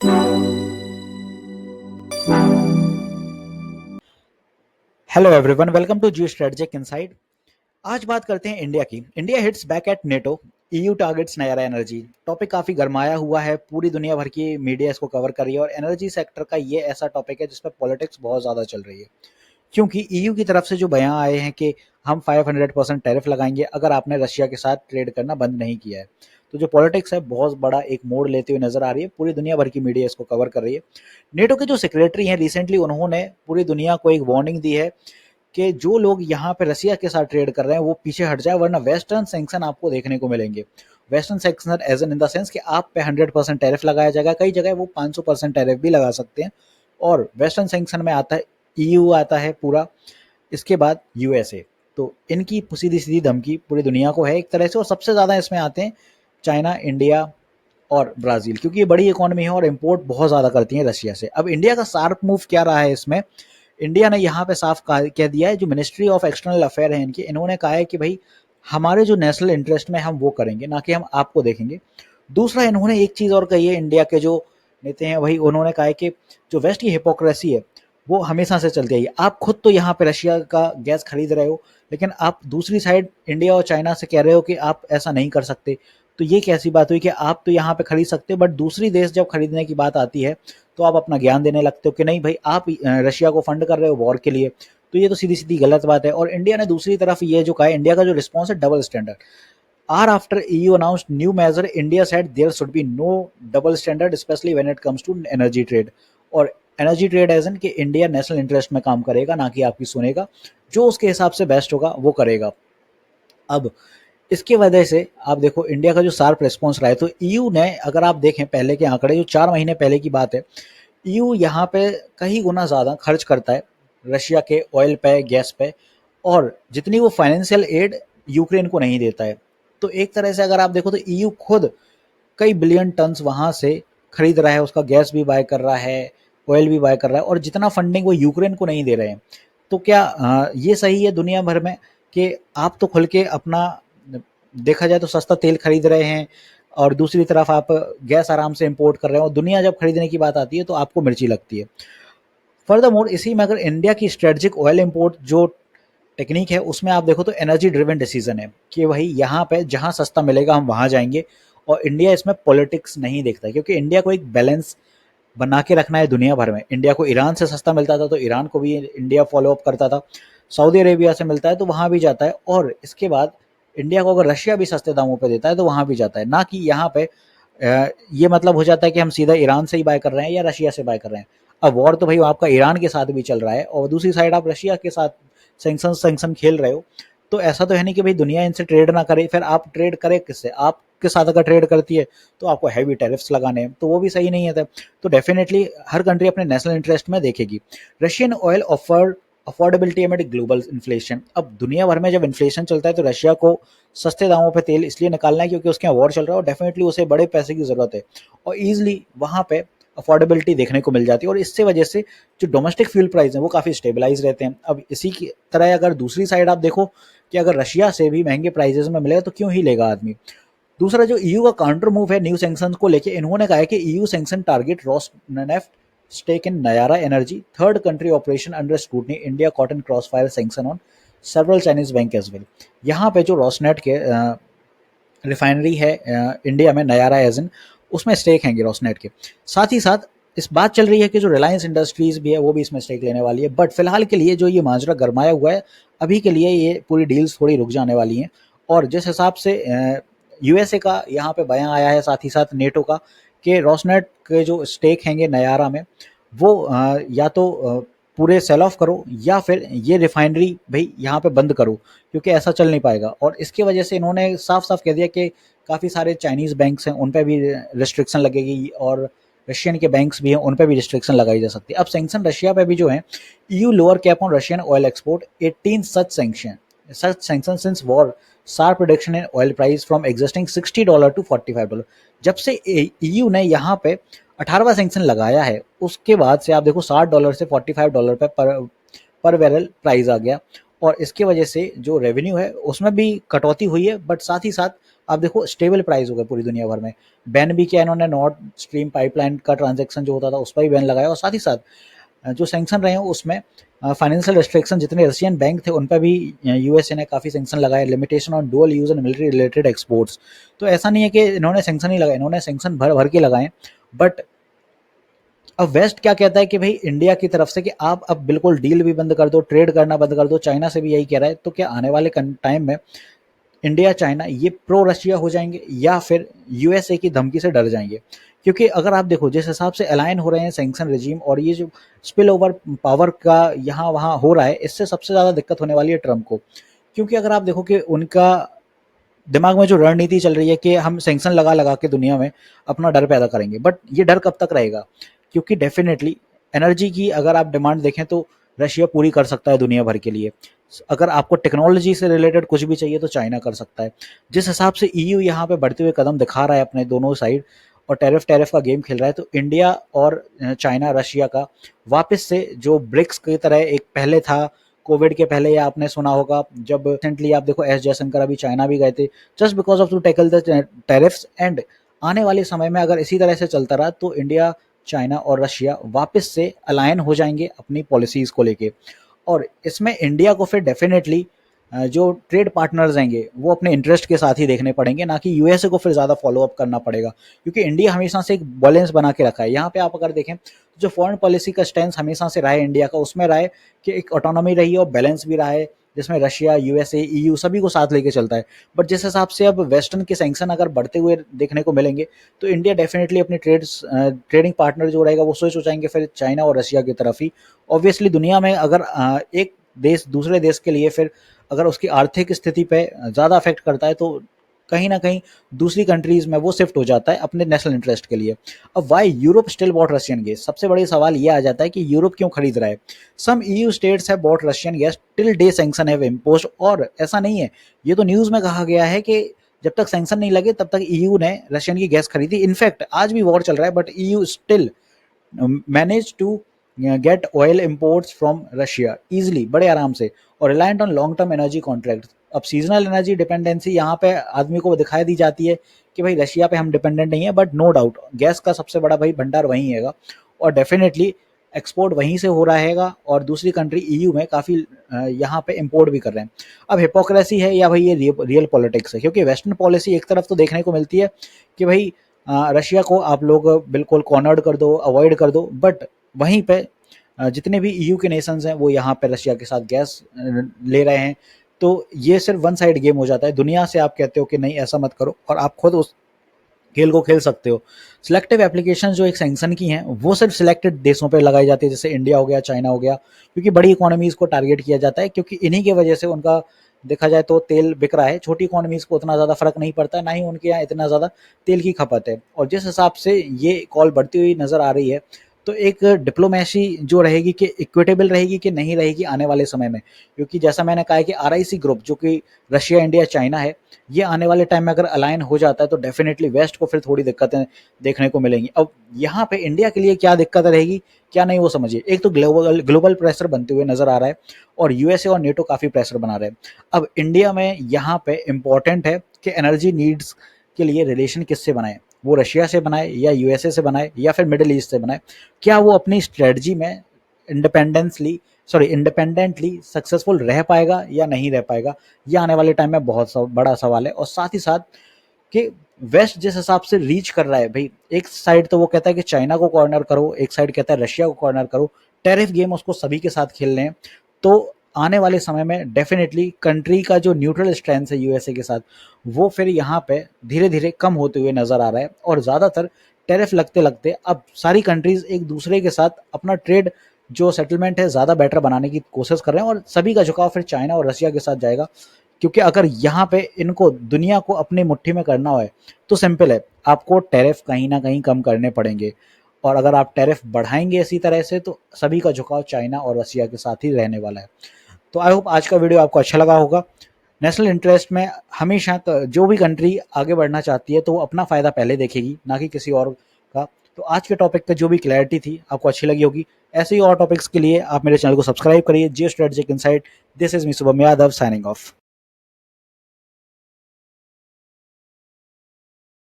Hello everyone, welcome to geostrategic inside. आज बात करते हैं इंडिया की। India hits back at NATO, EU targets Nayara energy. Topic काफी गरमाया हुआ है, पूरी दुनिया भर की मीडिया इसको कवर कर रही है और एनर्जी सेक्टर का ये ऐसा टॉपिक है जिसपे पॉलिटिक्स बहुत ज्यादा चल रही है, क्योंकि ईयू की तरफ से जो बयान आए हैं कि हम 500% टैरिफ लगाएंगे अगर आपने रशिया के साथ ट्रेड करना बंद नहीं किया है। तो जो पॉलिटिक्स है बहुत बड़ा एक मोड़ लेते हुए नजर आ रही है, पूरी दुनिया भर की मीडिया इसको कवर कर रही है। नेटो के जो सेक्रेटरी हैं, रिसेंटली उन्होंने पूरी दुनिया को एक वार्निंग दी है कि जो लोग यहाँ पे रसिया के साथ ट्रेड कर रहे हैं वो पीछे हट जाए, वरना वेस्टर्न सैंक्शन आपको देखने को मिलेंगे। Western sanction as in the sense कि आप पे 100% टैरिफ लगाया जाएगा, कई जगह वो 500% टैरिफ भी लगा सकते हैं। और वेस्टर्न सैंक्शन में आता है ईयू, आता है पूरा, इसके बाद यूएसए। तो इनकी सीधी सीधी धमकी पूरी दुनिया को है एक तरह से, और सबसे ज्यादा इसमें आते हैं चाइना, इंडिया और ब्राजील, क्योंकि ये बड़ी इकोनॉमी है और इम्पोर्ट बहुत ज़्यादा करती है रशिया से। अब इंडिया का शार्प मूव क्या रहा है इसमें? इंडिया ने यहाँ पे साफ कह दिया है, जो मिनिस्ट्री ऑफ एक्सटर्नल अफेयर है इनकी, इन्होंने कहा है कि भाई हमारे जो नेशनल इंटरेस्ट में हम वो करेंगे, ना कि हम आपको देखेंगे। दूसरा, इन्होंने एक चीज़ और कही है, इंडिया के जो नेता हैं वही उन्होंने कहा है कि जो वेस्ट की हिपोक्रेसी है वो हमेशा से चलती आई है। आप खुद तो यहाँ पे रशिया का गैस खरीद रहे हो, लेकिन आप दूसरी साइड इंडिया और चाइना से कह रहे हो कि आप ऐसा नहीं कर सकते। तो ये कैसी बात हुई कि आप तो यहाँ पे खरीद सकते हो, बट दूसरी देश जब खरीदने की बात आती है तो आप अपना ज्ञान देने लगते हो कि नहीं भाई, आप रशिया को फंड कर रहे हो वॉर के लिए। तो ये तो सीधी सीधी गलत बात है। और इंडिया ने दूसरी तरफ ये जो कहा है, इंडिया का जो रिस्पॉन्स है, डबल स्टैंडर्ड। आर after EU announced new measure, India said there should be no double standard, especially when it comes to energy trade। और एनर्जी ट्रेड एज इन कि इंडिया नेशनल इंटरेस्ट में काम करेगा, ना कि आपकी सुनेगा, जो उसके हिसाब से बेस्ट होगा वो करेगा। अब इसकी वजह से आप देखो इंडिया का जो शार्प रिस्पॉन्स रहा है, तो ईयू ने, अगर आप देखें पहले के आंकड़े, जो 4 महीने पहले की बात है, ईयू यहाँ पे कई गुना ज़्यादा खर्च करता है रशिया के ऑयल पे, गैस पे, और जितनी वो फाइनेंशियल एड यूक्रेन को नहीं देता है। तो एक तरह से अगर आप देखो तो ईयू खुद कई बिलियन टन्स वहाँ से खरीद रहा है, उसका गैस भी बाय कर रहा है, ऑयल भी बाय कर रहा है, और जितना फंडिंग वो यूक्रेन को नहीं दे रहे हैं। तो क्या ये सही है दुनिया भर में कि आप तो खुल के अपना, देखा जाए तो सस्ता तेल खरीद रहे हैं और दूसरी तरफ आप गैस आराम से इंपोर्ट कर रहे हो, और दुनिया जब खरीदने की बात आती है तो आपको मिर्ची लगती है। फर्दरमोर, इसी में अगर इंडिया की स्ट्रेटेजिक ऑयल इंपोर्ट जो टेक्निक है उसमें आप देखो तो एनर्जी ड्रिवन डिसीजन है कि भाई यहाँ पे जहाँ सस्ता मिलेगा हम वहाँ जाएंगे। और इंडिया इसमें पॉलिटिक्स नहीं देखता, क्योंकि इंडिया को एक बैलेंस बना के रखना है दुनिया भर में। इंडिया को ईरान से सस्ता मिलता था तो ईरान को भी इंडिया फॉलो अप करता था, सऊदी अरेबिया से मिलता है तो वहाँ भी जाता है, और इसके बाद इंडिया को अगर रशिया भी सस्ते दामों पे देता है तो वहाँ भी जाता है। ना कि यहाँ पे ये मतलब हो जाता है कि हम सीधा ईरान से ही बाय कर रहे हैं या रशिया से बाय कर रहे हैं। अब वॉर तो भाई आपका ईरान के साथ भी चल रहा है और दूसरी साइड आप रशिया के साथ सैंक्शन सैंक्शन खेल रहे हो। तो ऐसा तो है नहीं कि भाई दुनिया इनसे ट्रेड ना करे, फिर आप ट्रेड करे किससे? आपके साथ अगर ट्रेड करती है तो आपको हैवी टैरिफ्स लगाने हैं, तो वो भी सही नहीं है। तो डेफिनेटली हर कंट्री अपने नेशनल इंटरेस्ट में देखेगी। Russian oil offer affordability एमिड global inflation. अब दुनिया भर में जब इन्फ्लेशन चलता है तो रशिया को सस्ते दामों पे तेल इसलिए निकालना है क्योंकि उसके यहाँ वॉर चल रहा है और डेफिनेटली उसे बड़े पैसे की जरूरत है, और ईजिली वहाँ पे अफोर्डेबिलिटी देखने को मिल जाती है, और इससे वजह से जो डोमेस्टिक फ्यूल प्राइस है वो काफ़ी स्टेबलाइज रहते हैं। अब इसी की तरह अगर दूसरी साइड आप देखो कि अगर रशिया से भी महंगे प्राइजेस में मिलेगा तो क्यों ही लेगा आदमी। दूसरा, जो ईयू का काउंटर मूव है न्यू सैंक्शन को लेके, इन्होंने कहा है कि EU sanction target Rosneft stake in Nayara Energy, third country operation under scrutiny, India caught in crossfire sanction on several Chinese bank as well। यहाँ पे जो रोसनेट के रिफाइनरी है इंडिया में, नयारा एजन, उसमें स्टेक हैंगे रोसनेट के। साथ ही साथ इस बात चल रही है कि जो रिलायंस इंडस्ट्रीज भी है वो भी इसमें स्टेक लेने वाली है, बट फिलहाल के लिए जो ये माजरा गरमाया हुआ है, अभी के लिए ये पूरी डील्स थोड़ी रुक जाने वाली हैं। और जिस हिसाब से यूएसए का यहाँ पे बयान आया है, साथ ही साथ नेटो का, कि रोसनेट के जो स्टेक हैंगे नयारा में वो या तो पूरे सेल ऑफ करो या फिर ये रिफाइनरी भाई यहाँ पे बंद करो, क्योंकि ऐसा चल नहीं पाएगा। और इसकी वजह से इन्होंने साफ साफ कह दिया कि काफ़ी सारे चाइनीज़ बैंक्स हैं उन पर भी रिस्ट्रिक्शन लगेगी, और रशियन के बैंक्स भी हैं उन पर भी रिस्ट्रिक्शन लगाई जा सकती है। अब सैंक्शन रशिया पे भी जो है, EU lower cap on Russian oil export, 18 such sanctions since war, sharp reduction in oil price from existing $60 to $45। जब से EU ने यहाँ पे 18वां सैंक्शन लगाया है उसके बाद से आप देखो $60 से $45 पे पर बैरल प्राइस आ गया, और इसके वजह से जो रेवेन्यू है उसमें भी कटौती हुई है, बट साथ ही साथ आप देखो स्टेबल प्राइस हो गया पूरी दुनिया भर में। बैन भी किया इन्होंने, नॉर्थ स्ट्रीम पाइपलाइन का ट्रांजैक्शन जो होता था उस पर भी बैन लगाया, और साथ ही साथ जो सैंक्शन रहे हैं उसमें फाइनेंशियल रिस्ट्रिक्शन जितने रशियन बैंक थे उन पर भी यूएसए ने काफ़ी सैंक्शन लगाए, limitation on dual use and military related exports. तो ऐसा नहीं है कि इन्होंने सैंक्शन ही लगाए, इन्होंने सैंक्शन भर भर के लगाए। बट अब वेस्ट क्या कहता है कि भाई इंडिया की तरफ से कि आप अब बिल्कुल डील भी बंद कर दो, ट्रेड करना बंद कर दो, चाइना से भी यही कह रहा है। तो क्या आने वाले टाइम में इंडिया चाइना ये प्रो रशिया हो जाएंगे या फिर यूएसए की धमकी से डर जाएंगे? क्योंकि अगर आप देखो जिस हिसाब से अलाइन हो रहे हैं सैंक्शन रिजीम, और ये जो स्पिल ओवर पावर का यहाँ वहाँ हो रहा है, इससे सबसे ज़्यादा दिक्कत होने वाली है ट्रम्प को। क्योंकि अगर आप देखो कि उनका दिमाग में जो रणनीति चल रही है कि हम सैंक्शन लगा लगा के दुनिया में अपना डर पैदा करेंगे, बट ये डर कब तक रहेगा? क्योंकि डेफिनेटली एनर्जी की अगर आप डिमांड देखें तो रशिया पूरी कर सकता है दुनिया भर के लिए। अगर आपको टेक्नोलॉजी से रिलेटेड कुछ भी चाहिए तो चाइना कर सकता है। जिस हिसाब से ईयू यहाँ पे बढ़ते हुए कदम दिखा रहा है अपने दोनों साइड, और टैरिफ टैरिफ का गेम खेल रहा है, तो इंडिया और चाइना रशिया का वापस से जो ब्रिक्स की तरह एक पहले था कोविड के पहले, या आपने सुना होगा जब रिसेंटली आप देखो एस जयशंकर अभी चाइना भी गए थे just because of to tackle the tariffs. And आने वाले समय में अगर इसी तरह से चलता रहा तो इंडिया चाइना और रशिया वापस से अलाइन हो जाएंगे अपनी पॉलिसीज को लेके। और इसमें इंडिया को फिर डेफिनेटली जो ट्रेड पार्टनर्स आएंगे वो अपने इंटरेस्ट के साथ ही देखने पड़ेंगे, ना कि यूएसए को फिर ज़्यादा फॉलो अप करना पड़ेगा। क्योंकि इंडिया हमेशा से एक बैलेंस बना के रखा है। यहाँ पे आप अगर देखें जो फॉरेन पॉलिसी का स्टैंड हमेशा से रहा है इंडिया का, उसमें रहा है कि एक ऑटोनॉमी रही है और बैलेंस भी रहा है, जिसमें रशिया यूएसए ईयू सभी को साथ लेके चलता है। बट जिस हिसाब से अब वेस्टर्न के सैंक्शन अगर बढ़ते हुए देखने को मिलेंगे तो इंडिया डेफिनेटली अपनी ट्रेडिंग पार्टनर जो रहेगा वो स्विच हो जाएंगे फिर चाइना और रशिया की तरफ ही। ऑब्वियसली दुनिया में अगर एक देश दूसरे देश के लिए फिर अगर उसकी आर्थिक स्थिति पे ज़्यादा अफेक्ट करता है तो कहीं ना कहीं दूसरी कंट्रीज में वो शिफ्ट हो जाता है अपने नेशनल इंटरेस्ट के लिए। अब why Europe still bought Russian gas, सबसे बड़ी सवाल ये आ जाता है कि यूरोप क्यों खरीद रहा है? Some EU states have bought Russian gas till the sanction have imposed. और ऐसा नहीं है, ये तो न्यूज़ में कहा गया है कि जब तक सैंक्शन नहीं लगे तब तक ईयू ने रशियन की गैस खरीदी। इनफैक्ट आज भी वॉर चल रहा है but EU still manage to get oil imports from Russia easily, बड़े आराम से, और reliant on long term energy contract. अब सीजनल एनर्जी डिपेंडेंसी यहाँ पे आदमी को दिखाई दी जाती है कि भाई रशिया पे हम डिपेंडेंट नहीं है, बट नो डाउट गैस का सबसे बड़ा भाई भंडार वहीं हैगा, और डेफिनेटली एक्सपोर्ट वहीं से हो रहा हैगा, और दूसरी कंट्री ईयू में काफ़ी यहाँ पे इम्पोर्ट भी कर रहे हैं। अब हिपोक्रेसी है या भाई ये रियल पॉलिटिक्स है? क्योंकि वेस्टर्न पॉलिसी एक तरफ तो देखने को मिलती है कि भाई रशिया को आप लोग बिल्कुल कॉर्नर्ड कर दो, अवॉइड कर दो, बट वहीं पे जितने भी ईयू के नेशंस हैं वो यहाँ पे रशिया के साथ गैस ले रहे हैं। तो ये सिर्फ वन साइड गेम हो जाता है। दुनिया से आप कहते हो कि नहीं ऐसा मत करो, और आप खुद उस खेल को खेल सकते हो। सिलेक्टिव एप्लीकेशन जो एक सैंक्शन की हैं वो सिर्फ सिलेक्टेड देशों पे लगाई जाती है, जैसे इंडिया हो गया, चाइना हो गया, क्योंकि बड़ी इकोनॉमीज को टारगेट किया जाता है, क्योंकि इन्हीं की वजह से उनका देखा जाए तो तेल बिक रहा है। छोटी इकोनॉमीज को उतना ज़्यादा फर्क नहीं पड़ता है, ना ही उनके यहाँ इतना ज़्यादा तेल की खपत है। और जिस हिसाब से ये कॉल बढ़ती हुई नज़र आ रही है तो एक डिप्लोमेसी जो रहेगी कि इक्विटेबल रहेगी कि नहीं रहेगी आने वाले समय में। क्योंकि जैसा मैंने कहा है कि आरआईसी ग्रुप जो कि रशिया, इंडिया, चाइना है, ये आने वाले टाइम में अगर अलाइन हो जाता है तो डेफिनेटली वेस्ट को फिर थोड़ी दिक्कतें देखने को मिलेंगी। अब यहाँ पे इंडिया के लिए क्या दिक्कत रहेगी क्या नहीं वो समझिए। एक तो ग्लोबल प्रेशर बनते हुए नजर आ रहा है, और यूएसए और नेटो काफ़ी प्रेशर बना रहे हैं। अब इंडिया में यहाँ पे इम्पोर्टेंट है कि एनर्जी नीड्स के लिए रिलेशन किससे बनाए, वो रशिया से बनाए या यूएसए से बनाए या फिर मिडिल ईस्ट से बनाए। क्या वो अपनी स्ट्रेटजी में इंडिपेंडेंटली सक्सेसफुल रह पाएगा या नहीं रह पाएगा, ये आने वाले टाइम में बहुत बड़ा सवाल है। और साथ ही साथ कि वेस्ट जिस हिसाब से रीच कर रहा है भाई, एक साइड तो वो कहता है कि चाइना को कॉर्नर करो, एक साइड कहता है रशिया को कॉर्नर करो, टैरिफ गेम उसको सभी के साथ खेलने हैं। तो आने वाले समय में डेफिनेटली कंट्री का जो न्यूट्रल स्टैंड है यूएसए के साथ वो फिर यहाँ पे धीरे धीरे कम होते हुए नजर आ रहा है, और ज़्यादातर टैरिफ लगते लगते अब सारी कंट्रीज एक दूसरे के साथ अपना ट्रेड जो सेटलमेंट है ज़्यादा बेटर बनाने की कोशिश कर रहे हैं, और सभी का झुकाव फिर चाइना और रशिया के साथ जाएगा। क्योंकि अगर यहाँ पे इनको दुनिया को अपनी मुट्ठी में करना है तो सिंपल है, आपको टैरिफ कहीं ना कहीं कम करने पड़ेंगे, और अगर आप टैरिफ बढ़ाएंगे इसी तरह से तो सभी का झुकाव चाइना और रशिया के साथ ही रहने वाला है। तो आई होप आज का वीडियो आपको अच्छा लगा होगा। नेशनल इंटरेस्ट में हमेशा जो भी कंट्री आगे बढ़ना चाहती है तो वो अपना फ़ायदा पहले देखेगी, ना कि किसी और का। तो आज के टॉपिक पे जो भी क्लैरिटी थी आपको अच्छी लगी होगी। ऐसे ही और टॉपिक्स के लिए आप मेरे चैनल को सब्सक्राइब करिए। Geo strategic insight, this is me Shubham Yadav signing off.